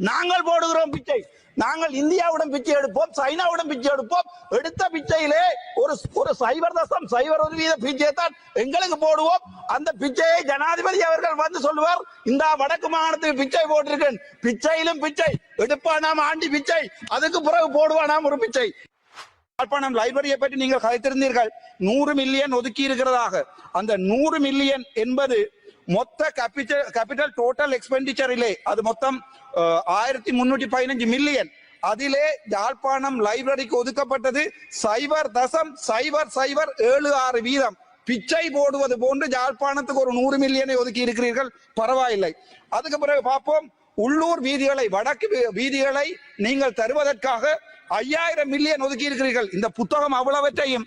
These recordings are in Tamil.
நாங்கள் போடுகிறோம் பிச்சை. நாங்கள் இந்தியாவுடன் பிச்சை எடுப்போம், சைனாவுடன் பிச்சை எடுப்போம். எடுத்த பிச்சையிலே ஒரு 0.01% பிச்சை தான் எங்களுக்கு போடுவோம். அந்த பிச்சையை ஜனாதிபதி அவர்கள் வந்து சொல்லுவார், இந்த வடக்கு மாகாணத்துக்கு பிச்சை போட்டிருக்கேன், பிச்சையிலும் பிச்சை எடுப்பானாம் ஆண்டி பிச்சை, அதுக்கு பிறகு போடுவானாம் ஒரு பிச்சை. யாழ்ப்பாணம் லைப்ரரியை பற்றி நீங்கள் கதைத்திருந்தீர்கள். 100 மில்லியன் ஒதுக்கி இருக்கிறதாக. அந்த 100 மில்லியன் என்பது மொத்த கேபிட்டல் டோட்டல் எக்ஸ்பெண்டிச்சரிலே அது மொத்தம் 1315 மில்லியன். அதிலே யாழ்ப்பாணம் லைப்ரரிக்கு ஒதுக்கப்பட்டது 0.0076%. பிச்சை போடுவது போன்று யாழ்ப்பாணத்துக்கு ஒரு 100 மில்லியனை ஒதுக்கி இருக்கிறீர்கள், பரவாயில்லை. அதுக்கு பிறகு பார்ப்போம். உள்ளூர் வீதிகளை, வடக்கு வீதிகளை நீங்கள் தருவதற்காக 5000 மில்லியன் ஒதுக்கி இருக்கிறீர்கள். இந்த புத்தகம் அவ்வளவற்றையும்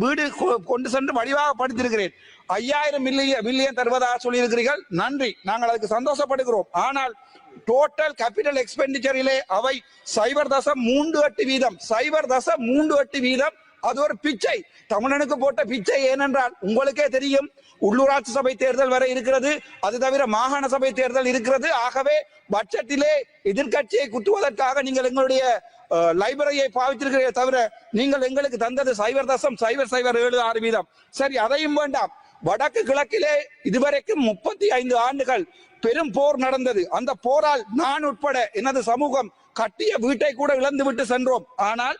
வீடு கொண்டு சென்று வடிவாக படித்திருக்கிறேன். 5000 மில்லியன் தருவதாக சொல்லியிருக்கிறீர்கள், நன்றி, நாங்கள் அதுக்கு சந்தோஷப்படுகிறோம். ஆனால் டோட்டல் கேபிட்டல் எக்ஸ்பெண்டிச்சரிலே அவை 0.38%. 0.38%. அது ஒரு பிச்சை, தமிழனுக்கு போட்ட பிச்சை. ஏனென்றால் உங்களுக்கே தெரியும், உள்ளூராட்சி சபை தேர்தல் வரை இருக்கிறது, அது தவிர மாகாண சபை தேர்தல் இருக்கிறது. ஆகவே பட்ஜெட்டிலே எதிர்கட்சியை குத்துவதற்காக நீங்கள் எங்களுடைய லைப்ரரியை பாவித்திருக்கிறீர்கள், தவிர நீங்கள் எங்களுக்கு தந்தது 0.007%. சரி, அதையும் வேண்டாம். வடக்கு கிழக்கிலே இதுவரைக்கும் 35 ஆண்டுகள் பெரும் போர் நடந்தது. அந்த போரால் நான் உட்பட எனது சமூகம் கட்டிய வீட்டை கூட இழந்து விட்டு சென்றோம். ஆனால்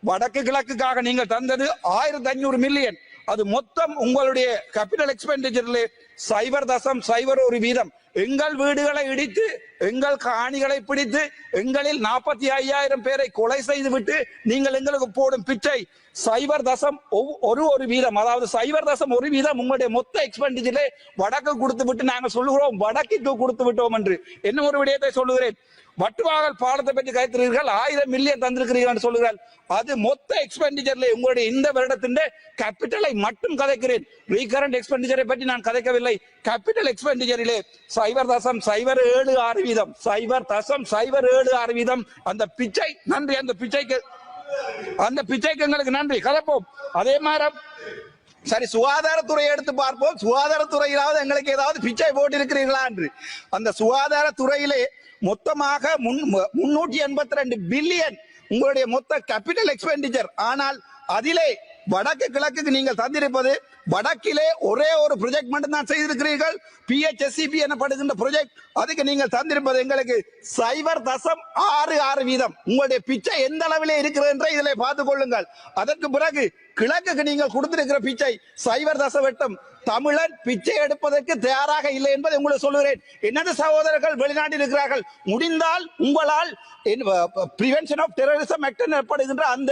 வடக்கு கிழக்குக்காக நீங்கள் தந்தது 1500 மில்லியன். அது மொத்தம் உங்களுடைய கேபிட்டல் எக்ஸ்பெண்டிச்சர்ல 0.01%. எங்கள் வீடுகளை இடித்து, எங்கள் காணிகளை பிடித்து, எங்களில் 45,000 பேரை கொலை செய்து விட்டு நீங்கள் எங்களுக்கு போடும் பிச்சை 0.1%. அதாவது 0.1% உங்களுடைய மொத்த எக்ஸ்பெண்டிச்சர்ல வடக்கு கொடுத்து விட்டு நாங்கள் சொல்லுகிறோம் வடக்குக்கு கொடுத்து விட்டோம் என்று. என்ன ஒரு விடயத்தை சொல்லுகிறேன். வட்டுவாகல் பாலத்தை பற்றி கைத்திருக்கிறீர்கள், 1000 மில்லியன் தந்திருக்கிறீர்கள் சொல்லுகிறார். அது மொத்த எக்ஸ்பெண்டிச்சர்ல உங்களுடைய இந்த வருடத்தின் கேபிட்டலை மட்டும் கதைக்கிறேன். ரீகரண்ட் எக்ஸ்பெண்டிச்சரை பற்றி நான் கதைக்கவில்லை. கேபிட்டல் எக்ஸ்பெண்டிச்சரிலே 0.076%. 0.076%. அந்த பிச்சை, நன்றி. அந்த பிச்சைக்கு எங்களுக்கு நன்றி. கதைப்போம். அதே மாதிரி சரி, சுகாதாரத்துறையை எடுத்து பார்ப்போம். சுகாதாரத்துறையிலாவது எங்களுக்கு ஏதாவது பிச்சை போட்டு இருக்கிறீர்களா என்று. அந்த சுகாதாரத்துறையிலே மொத்தமாக 382 பில்லியன் உங்களுடைய மொத்த கேபிட்டல் எக்ஸ்பெண்டிச்சர். ஆனால் அதிலே வடக்கு கிழக்குக்கு நீங்கள் தந்திருப்பது, வடக்கிலே ஒரே ஒரு ப்ரொஜெக்ட் மட்டும் தான் செய்திருக்கிறீர்கள், PHSCP எனப்படுகின்ற ப்ரொஜெக்ட். அதுக்கு நீங்கள் தந்திருப்பது எங்களுக்கு 0.66%. உங்களுடைய பிச்சை எந்த அளவிலே இருக்கிறது என்று இதில் பார்த்துக் கொள்ளுங்கள். அதற்கு பிறகு கிழக்குக்கு நீங்கள் கொடுத்திருக்கிற பிச்சை 0.8%. தமிழன் பிச்சை எடுப்பதற்கு தயாராக இல்லை என்பதை உங்களுக்கு சொல்லுகிறேன். எனது சகோதரர்கள் வெளிநாட்டில் இருக்கிறார்கள். முடிந்தால் உங்களால் பிரிவென்ஷன் ஆஃப் டெரரிசம் ஆக்ட் எனப்படுகின்ற அந்த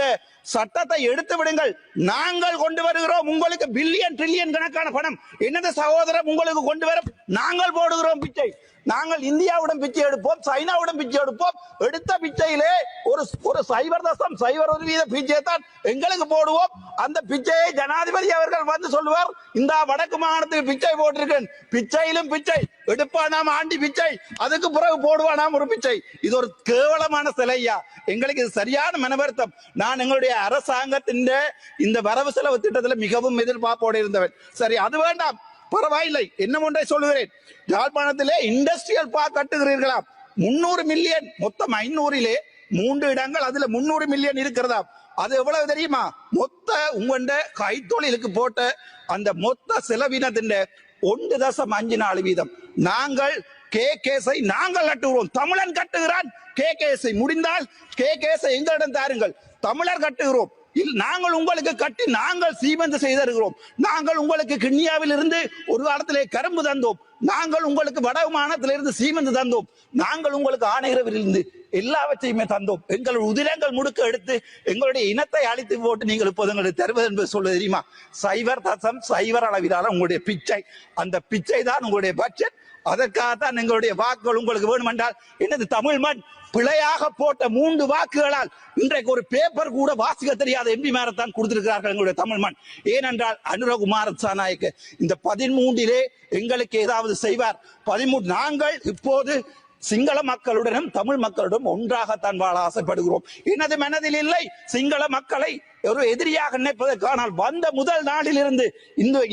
சட்டத்தை எடுத்து விடுங்கள். நாங்கள் கொண்டு வருகிறோம் உங்களுக்கு பில்லியன் ட்ரில்லியன் கணக்கான பணம். எனது சகோதரர் உங்களுக்கு கொண்டு வர நாங்கள் போடுகிறோம் பிச்சை. நாங்கள் இந்தியாவுடன் பிச்சை எடுப்போம், சைனாவுடன் பிச்சை எடுப்போம். எடுத்த பிச்சையிலே ஒரு 0.01% பிச்சை தான் எங்களுக்கு போடுவோம். அந்த பிச்சையை ஜனாதிபதி அவர்கள் வந்து சொல்லுவார், இந்த வடக்கு மாகாணத்துக்கு பிச்சை போட்டிருக்கேன், பிச்சையிலும் பிச்சை எடுப்பானாம் ஆண்டி பிச்சை, அதுக்கு பிறகு போடுவானாம் ஒரு பிச்சை. இது ஒரு கேவலமான சிலையா. எங்களுக்கு இது சரியான மனவருத்தம். நான் எங்களுடைய அரசாங்கத்தின் இந்த வரவு செலவு திட்டத்தில் மிகவும் எதிர்பார்ப்போடு இருந்தவன். சரி, அது வேண்டாம், பரவாயில்லை. என்ன ஒன்றை சொல்லுகிறேன். யாழ்ப்பாணத்திலே இண்டஸ்ட்ரியல் பார்க் கட்டுகிறீர்களாம். 300 மில்லியன். மொத்தம் 500லே 3 இடங்கள், அதுல 300 மில்லியன் இருக்கிறதா. அது எவ்வளவு தெரியுமா? மொத்த உங்கண்ட கைத்தொழிலுக்கு போட்ட அந்த மொத்த செலவினத்தின் 1.54%. நாங்கள் KKSஐ நாங்கள் கட்டுகிறோம். தமிழன் கட்டுகிறான் KKSஐ. முடிந்தால் KKSஐ எங்களிடம் தாருங்கள். தமிழர் கட்டுகிறோம். நாங்கள் உங்களுக்கு கட்டி நாங்கள் சீமெந்து செய்திருக்கிறோம். நாங்கள் உங்களுக்கு கிண்ணியாவில் இருந்து ஒரு காலத்திலே கரும்பு தந்தோம். நாங்கள் உங்களுக்கு வடமானத்திலிருந்து சீமெந்து தந்தோம். நாங்கள் உங்களுக்கு ஆணையரவில் இருந்து எல்லாவற்றையுமே தந்தோம். எங்களுடைய உதிரங்கள் முடுக்க எடுத்து எங்களுடைய இனத்தை அழித்து போட்டு நீங்கள் இப்போது எங்களுக்கு தருவது என்பது சொல்ல தெரியுமா? 0.0 அளவிலான உங்களுடைய பிச்சை. அந்த பிச்சை தான் உங்களுடைய பட்ஜெட். அதற்காகத்தான் எங்களுடைய வாக்குகள் உங்களுக்கு வேணுமென்றால் எனது தமிழ் மண் பிழையாக போட்ட 3 வாக்குகளால் இன்றைக்கு ஒரு பேப்பர் கூட வாசிக்க தெரியாத MP மாரத்தான் கொடுத்திருக்கிறார்கள் எங்களுடைய தமிழ் மண். ஏனென்றால் அனுரகுமார திசாநாயக்க இந்த 13லே எங்களுக்கு ஏதாவது செய்வார். 13 நாங்கள் இப்போது சிங்கள மக்களுடனும் தமிழ் மக்களுடன் ஒன்றாகத்தான் வாழ ஆசைப்படுகிறோம். எனது மனதில் இல்லை சிங்கள மக்களை ஒரு எதிரியாக நினைப்பதற்கானால் வந்த முதல் நாளில் இருந்து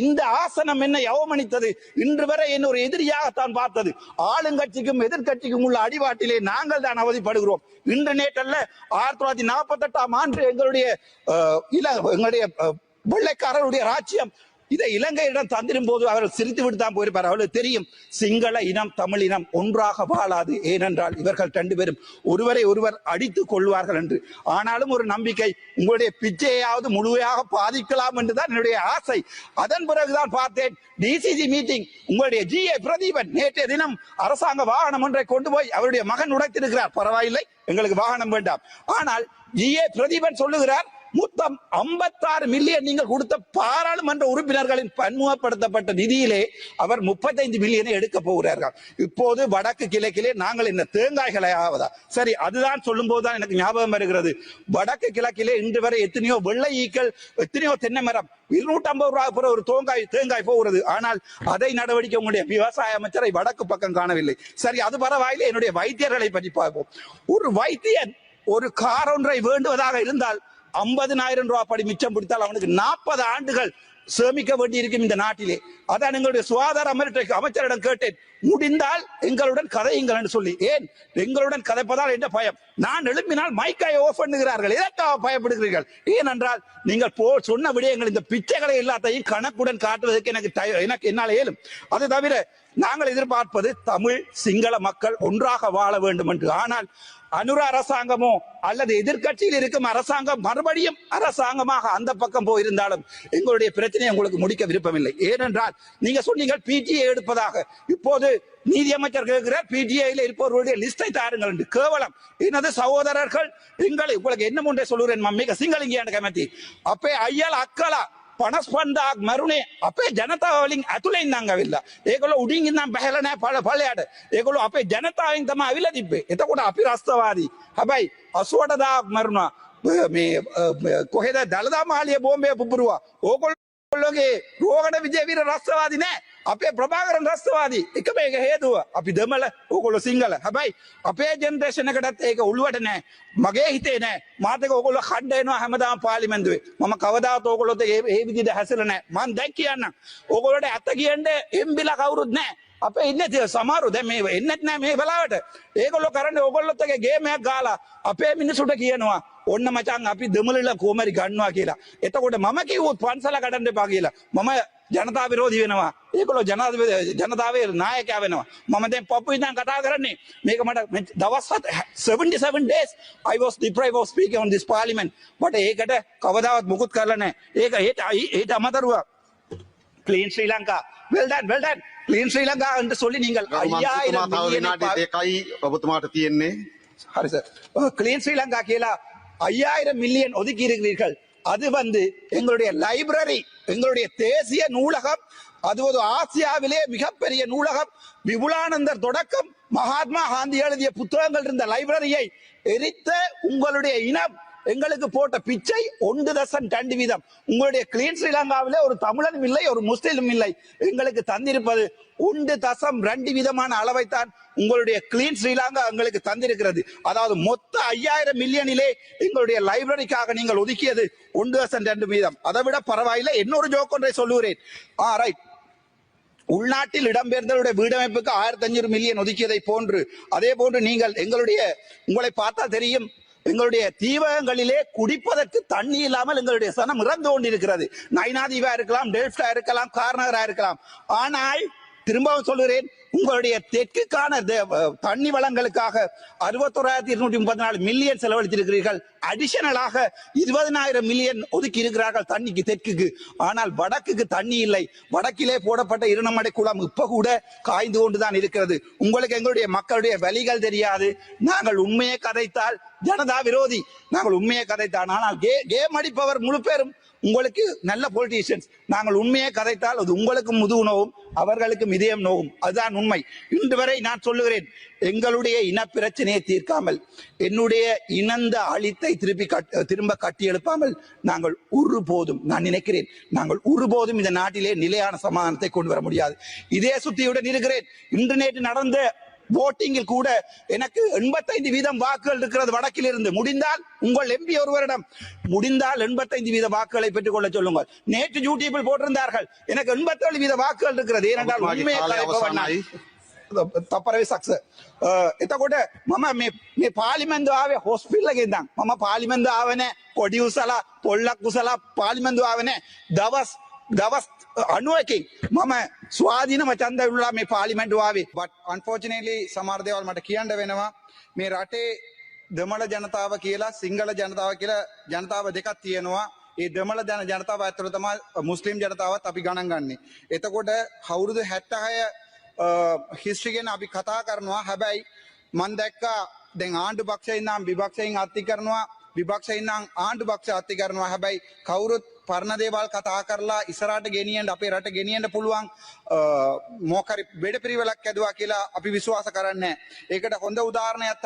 இந்த ஆசனம் என்னை அவமனித்தது, இன்று வரை என்ன ஒரு எதிரியாகத்தான் பார்த்தது. ஆளுங்கட்சிக்கும் எதிர்கட்சிக்கும் உள்ள அடிபாட்டிலே நாங்கள் தான் அவதிப்படுகிறோம். இன்று நேற்றல்ல 1948ஆம் ஆண்டு எங்களுடைய வெள்ளைக்காரருடைய ராஜ்யம் இதை இலங்கையிடம் தந்திரும் போது அவர்கள் சிரித்து விட்டு தான் போயிருப்பார். அவர்களுக்கு தெரியும் சிங்கள இனம் தமிழ் இனம் ஒன்றாக வாழாது, ஏனென்றால் இவர்கள் 2 பேரும் ஒருவரை ஒருவர் அடித்துக் கொள்வார்கள் என்று. ஆனாலும் ஒரு நம்பிக்கை, உங்களுடைய பிச்சையாவது முழுமையாக பாதிக்கலாம் என்றுதான் என்னுடைய ஆசை. அதன் பிறகுதான் பார்த்தேன் டிசிசி மீட்டிங். உங்களுடைய GA பிரதீபன் நேற்றைய தினம் அரசாங்க வாகனம் ஒன்றை கொண்டு போய் அவருடைய மகன் உடைத்திருக்கிறார். பரவாயில்லை, எங்களுக்கு வாகனம் வேண்டாம். ஆனால் GA பிரதீபன் சொல்லுகிறார் மொத்தம் 56 மில்லியன் நீங்கள் கொடுத்த பாராளுமன்ற உறுப்பினர்களின் பன்முகப்படுத்தப்பட்ட நிதியிலே அவர் 35 மில்லியனை எடுக்க போகிறார்கள். இப்போது வடக்கு கிழக்கிலே நாங்கள் இந்த தேங்காய்களை ஆவதா? சரி, அதுதான் சொல்லும் போதுதான் எனக்கு ஞாபகம் வருகிறது. வடக்கு கிழக்கிலே இன்று வரை எத்தனையோ வெள்ளை ஈக்கள், எத்தனையோ தென்னை மரம் 250 ரூபாய் ஒரு தேங்காய் போகிறது. ஆனால் அதை நடவடிக்கை உங்களுடைய விவசாய அமைச்சரை வடக்கு பக்கம் காணவில்லை. சரி, அது பரவாயில்லை. என்னுடைய வைத்தியர்களை பற்றி பார்ப்போம். ஒரு வைத்தியன் ஒரு கார் ஒன்றை வேண்டுவதாக இருந்தால் 50,000 ரூபாய் படி மிச்சம் பிடித்தால் அவனுக்கு 40 ஆண்டுகள் சேமிக்க வேண்டி இருக்கும் இந்த நாட்டிலே. அதான் எங்களுடைய சுகாதார அமைச்சரிடம் கேட்டேன், முடிந்தால் எங்களுடன் கதையுங்கள் என்று சொல்லி. ஏன் எங்களுடன் கதைப்பதால் என்ன பயம்? நான் எழுப்பினால் மைக்கை ஓஃப் பண்ணுகிறார்கள். எதற்காக பயப்படுகிறீர்கள்? ஏனென்றால் நீங்கள் சொன்ன விடயங்கள் இந்த பிச்சைகளை எல்லாத்தையும் கணக்குடன் காட்டுவதற்கு என்னால் இயலும். அது தவிர நாங்கள் எதிர்பார்ப்பது தமிழ் சிங்கள மக்கள் ஒன்றாக வாழ வேண்டும் என்று. ஆனால் அனுர அரசாங்கமோ அல்லது எதிர்கட்சியில் இருக்கும் அரசாங்கம் மறுபடியும் அரசாங்கமாக அந்த பக்கம் போயிருந்தாலும் எங்களுடைய பிரச்சனையை உங்களுக்கு முடிக்க விருப்பமில்லை. ஏனென்றால் நீங்க சொன்னீங்க PTA எடுப்பதாக. இப்போது நீதியமைச்சர் கேட்கிறார் PTA இருப்பவர்களுடைய லிஸ்டை தாருங்கள் என்று. கேவலம் எனது சகோதரர்கள் உங்களுக்கு என்ன ஒன்றை சொல்லுறேன் மம்மிக சிங்களிங்க கமத்தி அப்பே ஐயால் அக்கலா පනස්පන්දාක් මරුණේ අපේ ජනතාව වලින් ඇතුළෙන් නම් ඇවිල්ලා. ඒගොල්ලෝ උඩින් ඉඳන් බහැලා නැහැ පළයට. ඒගොල්ලෝ අපේ ජනතාවෙන් තමයි ඇවිල්ලා තිබ්බේ. එතකොට අපි රස්තවාදී. හැබැයි 88,000ක් මරුණා. මේ කොහෙද දලදා මාලිය බෝම්බය පුපුරුවා. ඕගොල්ලෝගේ රෝගණ විජේවීර රස්තවාදී නෑ. අපේ ප්‍රභාකරන් රස්තවාදී. එක මේක හේතුව අපි දෙමළ ඕගොල්ලෝ සිංහල. හැබැයි අපේ ජෙනරේෂන් එකටත් ඒක උළුවට නෑ. මගේ හිතේ නෑ. මාත් එක ඕගොල්ලෝ කණ්ඩ එනවා හැමදාම පාර්ලිමේන්තුවේ. මම කවදාවත් ඕගොල්ලොත් ඒ විදිහට හැසිරෙන්නේ නෑ. මම දැන් කියන්නම්. ඕගොල්ලෝට ඇත්ත කියන්නේ එම්බිලා කවුරුත් නෑ. අපේ ඉන්නේ සමහරු දැන් මේ එන්නෙත් නෑ මේ වෙලාවට. ඒගොල්ලෝ කරන්නේ ඕගොල්ලොත් එක ගේම් එකක් ගාලා අපේ මිනිසුන්ට කියනවා ඔන්න මචං අපි දෙමළල කොමරි ගන්නවා කියලා. එතකොට මම කිව්වොත් පන්සල කඩන්න එපා කියලා. මම ජනතා විරෝධී වෙනවා. ඒගොල්ලෝ ජනතාවේ නායකයා වෙනවා. මම දැන් පපු ඉඳන් කතා කරන්නේ. මේක මට දවස් 77 days I was deprived of speaking on this parliament. but ඒකට කවදාවත් මුකුත් කරලා නැහැ. ඒක අමතරව clean Sri Lanka. well done clean Sri Lanka என்று சொல்லி நீங்கள் 5000 மில்லியன் ඒකයි ඔබතුමාට තියෙන්නේ. හරි සර්. clean Sri Lanka කියලා 5000 மில்லியன் ஒதுக்கி இருக்கிறீர்கள். அது எங்களுடைய லைப்ரரி, எங்களுடைய தேசிய நூலகம், அது ஒரு ஆசியாவிலே மிகப்பெரிய நூலகம். விபுலானந்தர் தொடக்கம் மகாத்மா காந்தி எழுதிய புத்தகங்கள் இருந்த லைப்ரரியை எரித்த உங்களுடைய இனம் எங்களுக்கு போட்ட பிச்சை 1.2 வீதம். உங்களுடைய கிளீன் ஸ்ரீலங்காவிலே ஒரு தமிழனும் இல்லை, ஒரு முஸ்லிமும் இல்லை. எங்களுக்கு தந்திருப்பது 1.2 வீதமான அளவைத்தான் உங்களுடைய கிளீன் ஸ்ரீலங்கா எங்களுக்கு தந்திருக்கிறது. அதாவது மொத்த 5000 மில்லியனிலே எங்களுடைய லைப்ரரிக்காக நீங்கள் ஒதுக்கியது 1.2 வீதம். அதை விட பரவாயில்லை. இன்னொரு ஜோக் ஒன்றை சொல்லுகிறேன். ரைட். உள்நாட்டில் இடம்பெயர்ந்தவருடைய வீடமைப்புக்கு 1500 மில்லியன் ஒதுக்கியதை போன்று அதே போன்று நீங்கள் உங்களை பார்த்தால் தெரியும், எங்களுடைய தீவகங்களிலே குடிப்பதற்கு தண்ணி இல்லாமல் எங்களுடைய சனம் இறந்து கொண்டிருக்கிறது. நைனாதீவா இருக்கலாம், டெல்ஃப்டா இருக்கலாம், கார்னகரா இருக்கலாம். ஆனால் திரும்பவும் சொல்கிறேன், உங்களுடைய தெற்குக்கான தண்ணி வளங்களுக்காக 61,234 மில்லியன் செலவழித்திருக்கிறீர்கள். அடிஷனலாக 20,000 மில்லியன் ஒதுக்கி இருக்கிறார்கள் தண்ணிக்கு தெற்குக்கு. ஆனால் வடக்குக்கு தண்ணி இல்லை. வடக்கிலே போடப்பட்ட இரணமடை குளம் இப்ப கூட காய்ந்து கொண்டுதான் இருக்கிறது. உங்களுக்கு எங்களுடைய மக்களுடைய வலிகள் தெரியாது. நாங்கள் உண்மையை கதைத்தால் ஜனதா விரோதி. நாங்கள் உண்மையை கதைத்தான். ஆனால் கேம் அடிப்பவர் முழு பேரும் உங்களுக்கு நல்ல பொலிட்டீஷியன்ஸ். நாங்கள் உண்மையை கதைத்தால் அது உங்களுக்கு முதுகு நோவும், அவர்களுக்கும் இதயம் நோவும். அதுதான் உண்மை. இன்று வரை நான் சொல்லுகிறேன், எங்களுடைய இன பிரச்சனையை தீர்க்காமல், என்னுடைய இனந்த அழித்தை திரும்ப கட்டி எழுப்பாமல் நாங்கள் ஒருபோதும், நான் நினைக்கிறேன், நாங்கள் ஒருபோதும் இந்த நாட்டிலே நிலையான சமாதானத்தை கொண்டு வர முடியாது. இதே சுத்தியுடன் இருக்கிறேன். இன்று நேற்று நடந்த votingil கூட எனக்கு 85% வாக்குகள் இருக்கிறது வடக்கில் இருந்து. முடிந்தால் உங்கள் எம்பி ஒருவரிடம் முடிந்தால் 85% வாக்குகளை பெற்றுக் கொள்ள சொல்லுங்கள். நேற்று யூடியூபில் போட்டிருந்தார்கள் எனக்கு 87% வாக்குகள் இருக்கிறது. ஏனென்றால் உண்மையை கலைப்பவன் நான். තපරවේ සක්ස එතකොට මම මේ පාලිමෙන්දුව ආවේ හොස්පිටල් එකේ ඉඳන් මම පාලිමෙන්දුව ආවේ නැහැ කොඩි උසලා පොල්ලක් උසලා පාලිමෙන්දුව ආවේ නැහැ දවස් 91කින් මම ස්වාධීනව ඡන්ද විරුලා මේ පාර්ලිමේන්තුව ආවේ but unfortunately සමහර දේවල් මට කියන්න වෙනවා මේ රටේ දෙමළ ජනතාව කියලා සිංහල ජනතාව කියලා ජනතාව දෙකක් තියෙනවා ඒ දෙමළ ජනතාව ඇතුළත තමයි මුස්ලිම් ජනතාවත් අපි ගණන් ගන්නේ එතකොට අවුරුදු 76 හිස්ටරි ගැන අපි කතා කරනවා හැබැයි මම දැක්කා දැන් ආණ්ඩු පක්ෂයෙන් නම් විපක්ෂයෙන් අත්ති කරනවා විපක්ෂයෙන් නම් ආණ්ඩු පක්ෂ අත්ති කරනවා හැබැයි කවුරුත් පරණ දේවල් කතා කරලා ඉස්සරහට ගෙනියන්න අපේ රට ගෙනියන්න පුළුවන් මොකක් හරි වැඩ පිළිවෙලක් ඇදුවා කියලා අපි විශ්වාස කරන්නේ නැහැ. ඒකට හොඳ උදාහරණයක්